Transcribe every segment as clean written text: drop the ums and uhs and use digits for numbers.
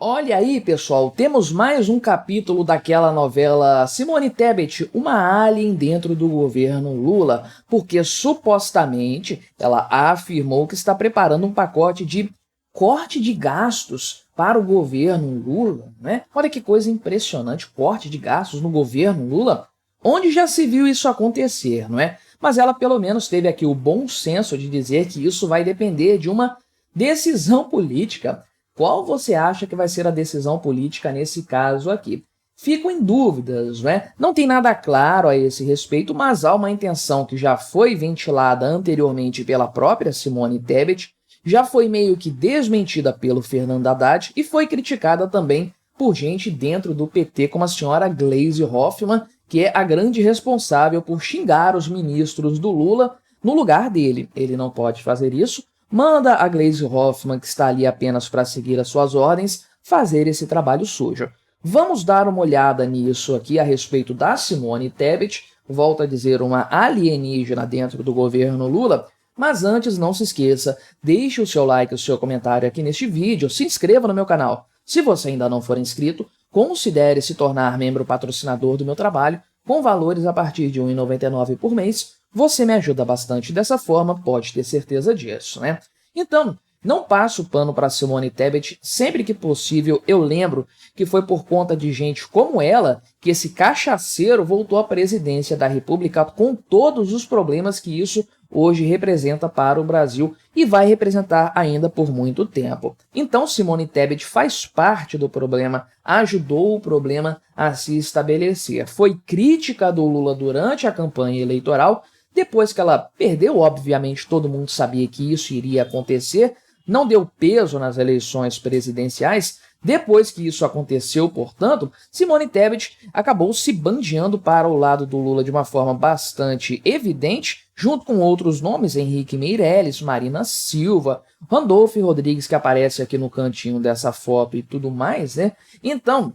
Olha aí, pessoal, temos mais um capítulo daquela novela Simone Tebet, uma alien dentro do governo Lula, porque supostamente ela afirmou que está preparando um pacote de corte de gastos para o governo Lula, né? Olha que coisa impressionante, corte de gastos no governo Lula, onde já se viu isso acontecer, não é? Mas ela pelo menos teve aqui o bom senso de dizer que isso vai depender de uma decisão política. Qual você acha que vai ser a decisão política nesse caso aqui? Fico em dúvidas, né? Não tem nada claro a esse respeito, mas há uma intenção que já foi ventilada anteriormente pela própria Simone Tebet, já foi meio que desmentida pelo Fernando Haddad e foi criticada também por gente dentro do PT, como a senhora Gleisi Hoffmann, que é a grande responsável por xingar os ministros do Lula no lugar dele. Ele não pode fazer isso. Manda a Gleisi Hoffmann, que está ali apenas para seguir as suas ordens, fazer esse trabalho sujo. Vamos dar uma olhada nisso aqui a respeito da Simone Tebet, volto a dizer, uma alienígena dentro do governo Lula, mas antes não se esqueça, deixe o seu like e o seu comentário aqui neste vídeo, se inscreva no meu canal. Se você ainda não for inscrito, considere se tornar membro patrocinador do meu trabalho, com valores a partir de R$ 1,99 por mês. Você me ajuda bastante dessa forma, pode ter certeza disso, né? Então, não passo pano para Simone Tebet, sempre que possível eu lembro que foi por conta de gente como ela que esse cachaceiro voltou à presidência da República com todos os problemas que isso hoje representa para o Brasil e vai representar ainda por muito tempo. Então Simone Tebet faz parte do problema, ajudou o problema a se estabelecer. Foi crítica do Lula durante a campanha eleitoral. Depois que ela perdeu, obviamente todo mundo sabia que isso iria acontecer, não deu peso nas eleições presidenciais. Depois que isso aconteceu, portanto, Simone Tebet acabou se bandeando para o lado do Lula de uma forma bastante evidente, junto com outros nomes, Henrique Meirelles, Marina Silva, Randolfo Rodrigues, que aparece aqui no cantinho dessa foto e tudo mais, né? Então,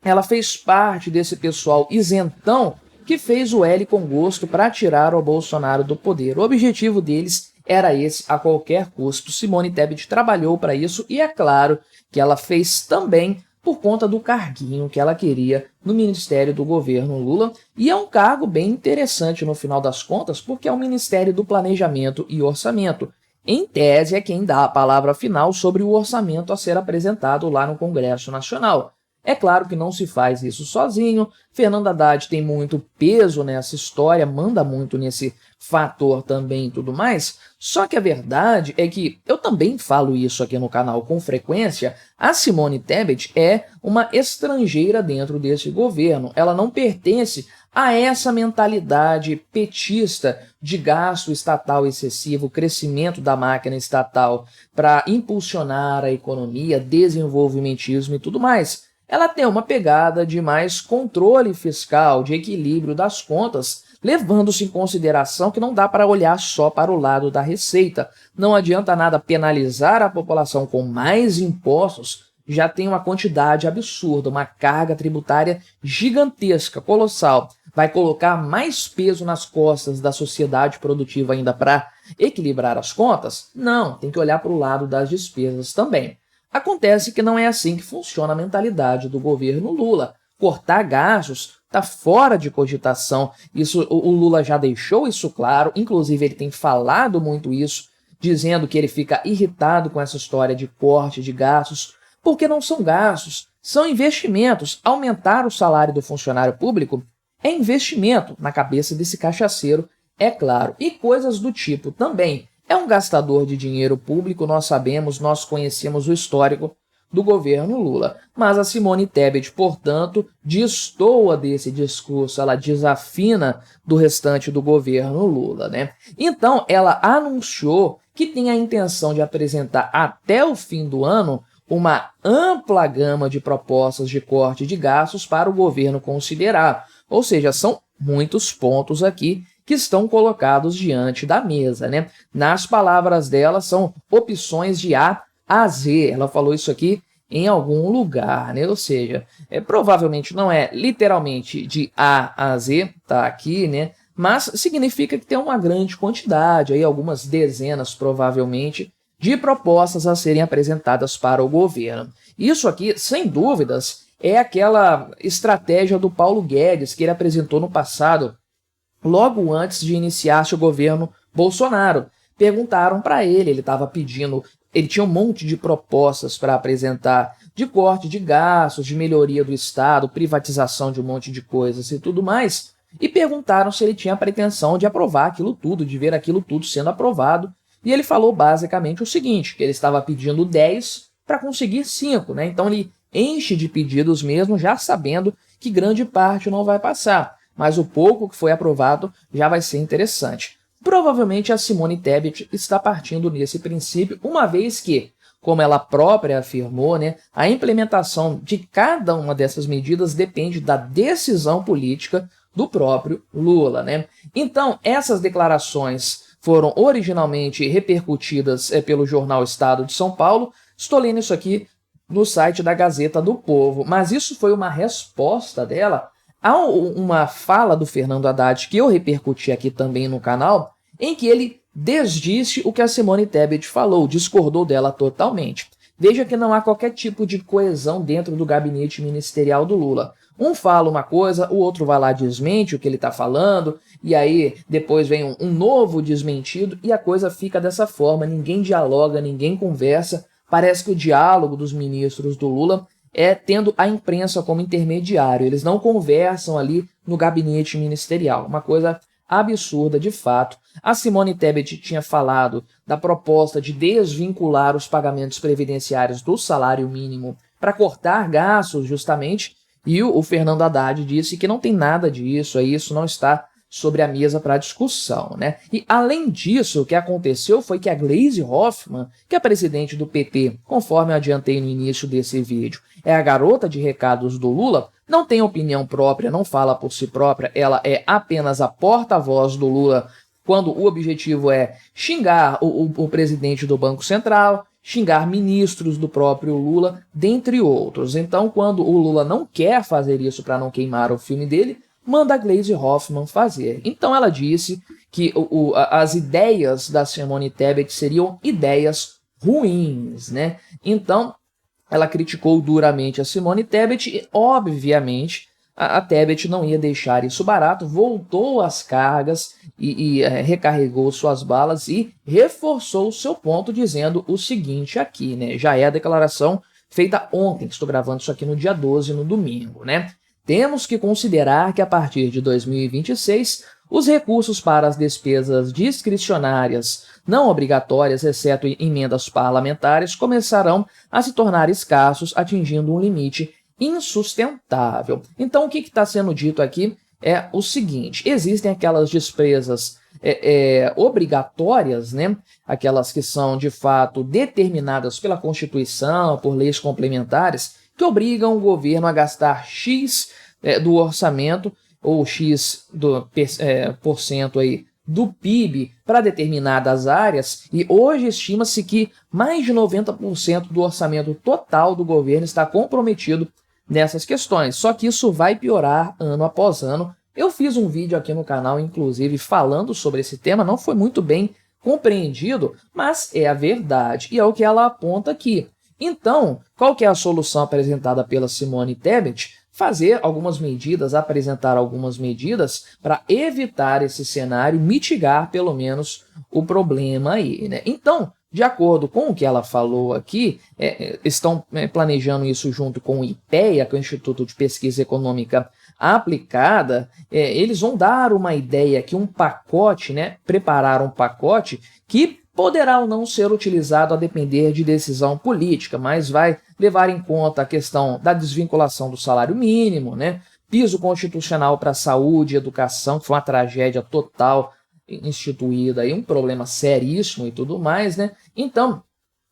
ela fez parte desse pessoal isentão que fez o L com gosto para tirar o Bolsonaro do poder. O objetivo deles era esse a qualquer custo. Simone Tebet trabalhou para isso e é claro que ela fez também por conta do carguinho que ela queria no Ministério do Governo Lula. E é um cargo bem interessante no final das contas, porque é o Ministério do Planejamento e Orçamento. Em tese, é quem dá a palavra final sobre o orçamento a ser apresentado lá no Congresso Nacional. É claro que não se faz isso sozinho, Fernando Haddad tem muito peso nessa história, manda muito nesse fator também e tudo mais, só que a verdade é que, eu também falo isso aqui no canal com frequência, a Simone Tebet é uma estrangeira dentro desse governo, ela não pertence a essa mentalidade petista de gasto estatal excessivo, crescimento da máquina estatal para impulsionar a economia, desenvolvimentismo e tudo mais. Ela tem uma pegada de mais controle fiscal, de equilíbrio das contas, levando-se em consideração que não dá para olhar só para o lado da receita. Não adianta nada penalizar a população com mais impostos, já tem uma quantidade absurda, uma carga tributária gigantesca, colossal. Vai colocar mais peso nas costas da sociedade produtiva ainda para equilibrar as contas? Não, tem que olhar para o lado das despesas também. Acontece que não é assim que funciona a mentalidade do governo Lula. Cortar gastos está fora de cogitação. Isso, o Lula já deixou isso claro, inclusive ele tem falado muito isso, dizendo que ele fica irritado com essa história de corte de gastos, porque não são gastos, são investimentos. Aumentar o salário do funcionário público é investimento na cabeça desse cachaceiro, é claro, e coisas do tipo também. É um gastador de dinheiro público, nós sabemos, nós conhecemos o histórico do governo Lula. Mas a Simone Tebet, portanto, destoa desse discurso, ela desafina do restante do governo Lula, né? Então, ela anunciou que tem a intenção de apresentar até o fim do ano uma ampla gama de propostas de corte de gastos para o governo considerar. Ou seja, são muitos pontos aqui que estão colocados diante da mesa, né? Nas palavras dela, são opções de A a Z. Ela falou isso aqui em algum lugar, né? Ou seja, provavelmente não é literalmente de A a Z, tá aqui, né? Mas significa que tem uma grande quantidade, aí algumas dezenas provavelmente, de propostas a serem apresentadas para o governo. Isso aqui, sem dúvidas, é aquela estratégia do Paulo Guedes que ele apresentou no passado, logo antes de iniciar-se o governo Bolsonaro. Perguntaram para ele estava pedindo, ele tinha um monte de propostas para apresentar, de corte de gastos, de melhoria do Estado, privatização de um monte de coisas e tudo mais, e perguntaram se ele tinha a pretensão de aprovar aquilo tudo, de ver aquilo tudo sendo aprovado, e ele falou basicamente o seguinte, que ele estava pedindo 10 para conseguir 5, né? Então ele enche de pedidos mesmo, já sabendo que grande parte não vai passar, mas o pouco que foi aprovado já vai ser interessante. Provavelmente a Simone Tebet está partindo nesse princípio, uma vez que, como ela própria afirmou, né, a implementação de cada uma dessas medidas depende da decisão política do próprio Lula, né? Então, essas declarações foram originalmente repercutidas pelo jornal Estado de São Paulo. Estou lendo isso aqui no site da Gazeta do Povo, mas isso foi uma resposta dela a uma fala do Fernando Haddad, que eu repercuti aqui também no canal, em que ele desdisse o que a Simone Tebet falou, discordou dela totalmente. Veja que não há qualquer tipo de coesão dentro do gabinete ministerial do Lula. Um fala uma coisa, o outro vai lá desmente o que ele está falando, e aí depois vem um novo desmentido, e a coisa fica dessa forma, ninguém dialoga, ninguém conversa. Parece que o diálogo dos ministros do Lula é tendo a imprensa como intermediário. Eles não conversam ali no gabinete ministerial. Uma coisa absurda, de fato. A Simone Tebet tinha falado da proposta de desvincular os pagamentos previdenciários do salário mínimo para cortar gastos, justamente, e o Fernando Haddad disse que não tem nada disso, isso não está sobre a mesa para discussão, né? E além disso, o que aconteceu foi que a Gleisi Hoffmann, que é presidente do PT, conforme eu adiantei no início desse vídeo, é a garota de recados do Lula, não tem opinião própria, não fala por si própria, ela é apenas a porta-voz do Lula quando o objetivo é xingar o presidente do Banco Central, xingar ministros do próprio Lula, dentre outros. Então, quando o Lula não quer fazer isso para não queimar o filme dele, manda a Gleisi Hoffmann fazer. Então ela disse que as ideias da Simone Tebet seriam ideias ruins, né? Então ela criticou duramente a Simone Tebet e, obviamente, a Tebet não ia deixar isso barato, voltou às cargas e recarregou suas balas e reforçou o seu ponto dizendo o seguinte aqui, né? Já é a declaração feita ontem, estou gravando isso aqui no dia 12, no domingo, né? Temos que considerar que a partir de 2026, os recursos para as despesas discricionárias não obrigatórias, exceto emendas parlamentares, começarão a se tornar escassos, atingindo um limite insustentável. Então, o que está sendo dito aqui é o seguinte: existem aquelas despesas obrigatórias, né? Aquelas que são, de fato, determinadas pela Constituição, por leis complementares, que obrigam o governo a gastar X do orçamento, ou X por cento aí do PIB para determinadas áreas, e hoje estima-se que mais de 90% do orçamento total do governo está comprometido nessas questões. Só que isso vai piorar ano após ano. Eu fiz um vídeo aqui no canal, inclusive, falando sobre esse tema, não foi muito bem compreendido, mas é a verdade, e é o que ela aponta aqui. Então, qual que é a solução apresentada pela Simone Tebet? Fazer algumas medidas, apresentar algumas medidas para evitar esse cenário, mitigar pelo menos o problema aí, né? Então, de acordo com o que ela falou aqui, estão planejando isso junto com o IPEA, que é o Instituto de Pesquisa Econômica Aplicada. Eles vão dar uma ideia aqui, um pacote, né? Preparar um pacote que poderá ou não ser utilizado a depender de decisão política, mas vai levar em conta a questão da desvinculação do salário mínimo, né? Piso constitucional para saúde e educação, que foi uma tragédia total instituída, aí, um problema seríssimo e tudo mais, né? Então,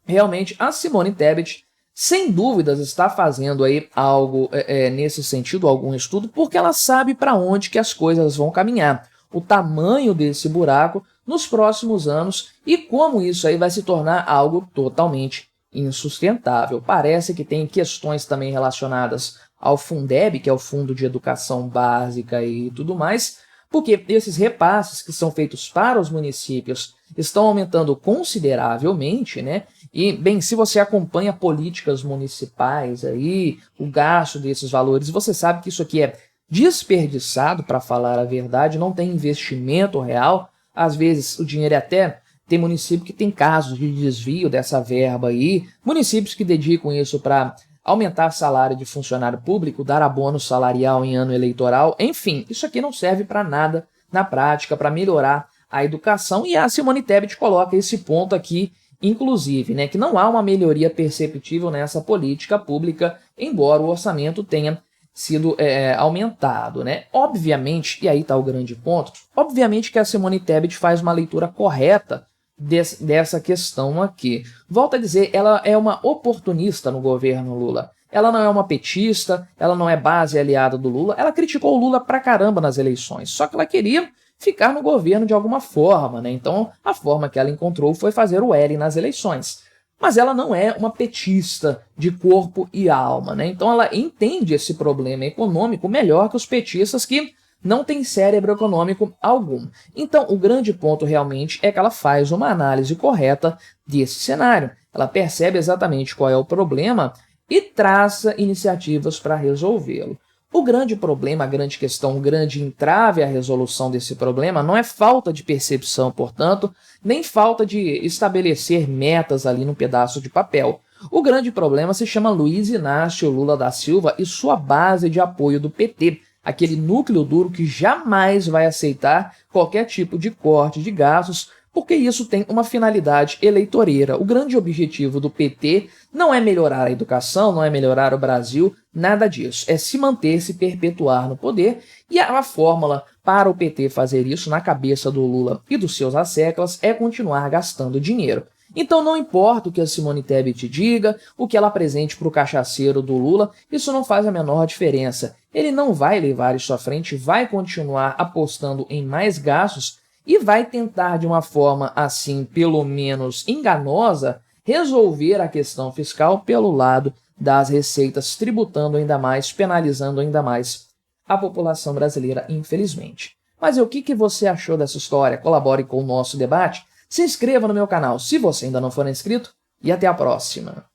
realmente, a Simone Tebet, sem dúvidas, está fazendo aí algo nesse sentido, algum estudo, porque ela sabe para onde que as coisas vão caminhar, o tamanho desse buraco nos próximos anos e como isso aí vai se tornar algo totalmente insustentável. Parece que tem questões também relacionadas ao Fundeb, que é o Fundo de Educação Básica e tudo mais, porque esses repasses que são feitos para os municípios estão aumentando consideravelmente, né? E, bem, se você acompanha políticas municipais aí, o gasto desses valores, você sabe que isso aqui é desperdiçado, para falar a verdade, não tem investimento real. Às vezes o dinheiro até tem município que tem casos de desvio dessa verba aí, municípios que dedicam isso para aumentar salário de funcionário público, dar abono salarial em ano eleitoral, enfim, isso aqui não serve para nada na prática, para melhorar a educação, e a Simone Tebet coloca esse ponto aqui, inclusive, né, que não há uma melhoria perceptível nessa política pública, embora o orçamento tenha sido aumentado, né? Obviamente, e aí está o grande ponto, obviamente que a Simone Tebet faz uma leitura correta dessa questão aqui. Volto a dizer, ela é uma oportunista no governo Lula. Ela não é uma petista, ela não é base aliada do Lula, ela criticou o Lula pra caramba nas eleições, só que ela queria ficar no governo de alguma forma, né? Então a forma que ela encontrou foi fazer o L nas eleições. Mas ela não é uma petista de corpo e alma, né? Então ela entende esse problema econômico melhor que os petistas que não têm cérebro econômico algum. Então o grande ponto realmente é que ela faz uma análise correta desse cenário. Ela percebe exatamente qual é o problema e traça iniciativas para resolvê-lo. O grande problema, a grande questão, o grande entrave à resolução desse problema não é falta de percepção, portanto, nem falta de estabelecer metas ali num pedaço de papel. O grande problema se chama Luiz Inácio Lula da Silva e sua base de apoio do PT, aquele núcleo duro que jamais vai aceitar qualquer tipo de corte de gastos, porque isso tem uma finalidade eleitoreira. O grande objetivo do PT não é melhorar a educação, não é melhorar o Brasil, nada disso. É se manter, se perpetuar no poder, e a fórmula para o PT fazer isso na cabeça do Lula e dos seus asseclas é continuar gastando dinheiro. Então não importa o que a Simone Tebet diga, o que ela apresente para o cachaceiro do Lula, isso não faz a menor diferença. Ele não vai levar isso à frente, vai continuar apostando em mais gastos e vai tentar, de uma forma assim, pelo menos enganosa, resolver a questão fiscal pelo lado das receitas, tributando ainda mais, penalizando ainda mais a população brasileira, infelizmente. Mas e o que você achou dessa história? Colabore com o nosso debate, se inscreva no meu canal se você ainda não for inscrito e até a próxima.